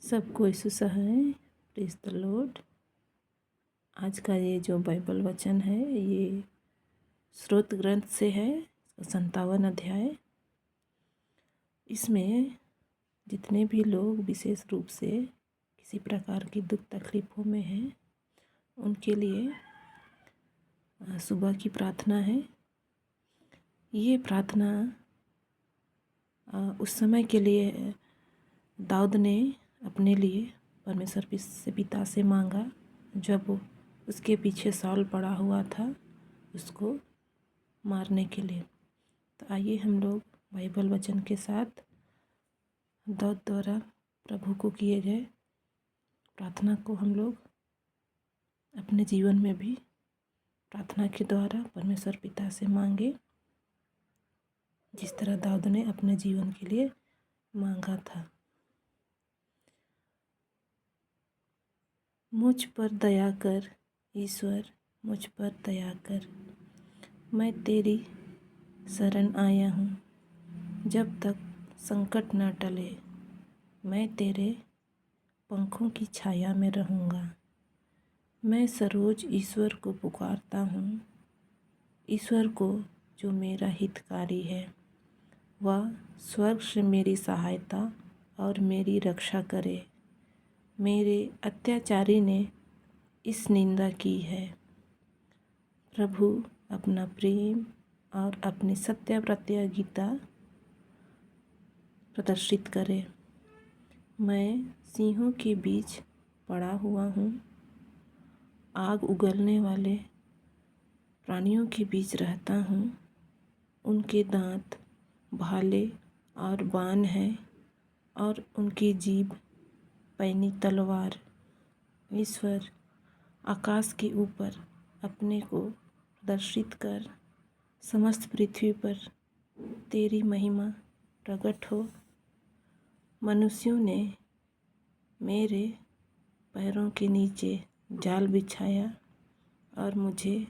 सबको यीशु सहाय। Praise the lord. आज का ये जो बाइबल वचन है ये स्रोत ग्रंथ से है 57 अध्याय। इसमें जितने भी लोग विशेष रूप से किसी प्रकार की दुख तकलीफ़ों में हैं उनके लिए सुबह की प्रार्थना है। ये प्रार्थना उस समय के लिए दाऊद ने अपने लिए परमेश्वर से पिता से मांगा जब उसके पीछे साउल पड़ा हुआ था उसको मारने के लिए। तो आइए हम लोग बाइबल वचन के साथ दाऊद द्वारा प्रभु को किए गए प्रार्थना को हम लोग अपने जीवन में भी प्रार्थना के द्वारा परमेश्वर पिता से मांगे, जिस तरह दाऊद ने अपने जीवन के लिए मांगा था। मुझ पर दया कर ईश्वर, मुझ पर दया कर। मैं तेरी शरण आया हूँ। जब तक संकट न टले मैं तेरे पंखों की छाया में रहूँगा। मैं सरोज ईश्वर को पुकारता हूँ, ईश्वर को जो मेरा हितकारी है। वह स्वर्ग से मेरी सहायता और मेरी रक्षा करे। मेरे अत्याचारी ने इस निंदा की है। प्रभु अपना प्रेम और अपनी सत्य प्रतिज्ञा प्रदर्शित करे। मैं सिंहों के बीच पड़ा हुआ हूँ, आग उगलने वाले प्राणियों के बीच रहता हूँ। उनके दांत भाले और बाण हैं और उनकी जीभ पैनी तलवार। ईश्वर, आकाश के ऊपर अपने को प्रदर्शित कर समस्त पृथ्वी पर तेरी महिमा प्रकट हो। मनुष्यों ने मेरे पैरों के नीचे जाल बिछाया और मुझे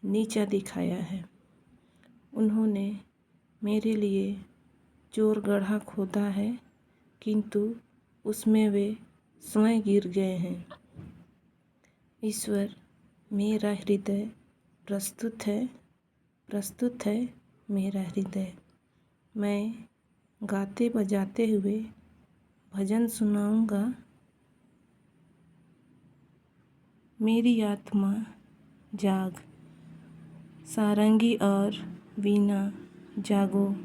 नीचा दिखाया है। उन्होंने मेरे लिए चोर गड्ढा खोदा है, किंतु उसमें वे स्वयं गिर गए हैं। ईश्वर, मेरा हृदय प्रस्तुत है मेरा हृदय। मैं गाते बजाते हुए भजन सुनाऊंगा। मेरी आत्मा जाग, सारंगी और वीणा जागो।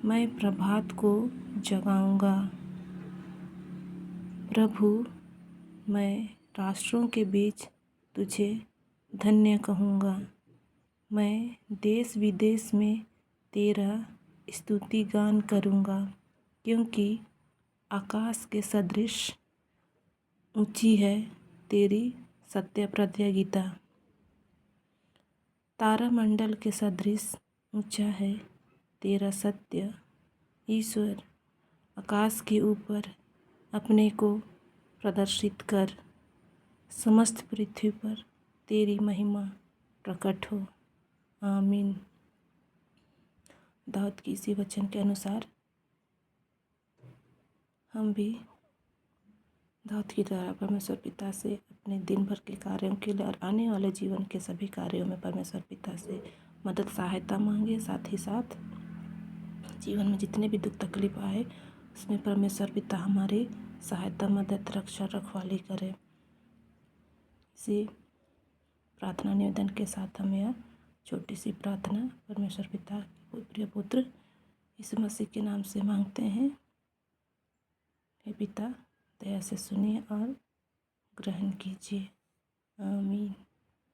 मैं प्रभात को जगाऊंगा। प्रभु, मैं राष्ट्रों के बीच तुझे धन्य कहूँगा। मैं देश विदेश में तेरा स्तुति गान करूँगा, क्योंकि आकाश के सदृश ऊंची है तेरी सत्य प्रतिज्ञा। तारामंडल के सदृश ऊंचा है तेरा सत्य। ईश्वर, आकाश के ऊपर अपने को प्रदर्शित कर, समस्त पृथ्वी पर तेरी महिमा प्रकट हो। आमीन। दाऊद की इसी वचन के अनुसार हम भी दाऊद की तरह परमेश्वर पिता से अपने दिन भर के कार्यों के लिए और आने वाले जीवन के सभी कार्यों में परमेश्वर पिता से मदद सहायता मांगे। साथ ही साथ जीवन में जितने भी दुख तकलीफ आए उसमें परमेश्वर पिता हमारी सहायता, मदद, रक्षा, रखवाली करे। इसी प्रार्थना निवेदन के साथ हम यह छोटी सी प्रार्थना परमेश्वर पिता के प्रिय पुत्र यीशु मसीह के नाम से मांगते हैं। हे पिता, दया से सुनिए और ग्रहण कीजिए। आमीन।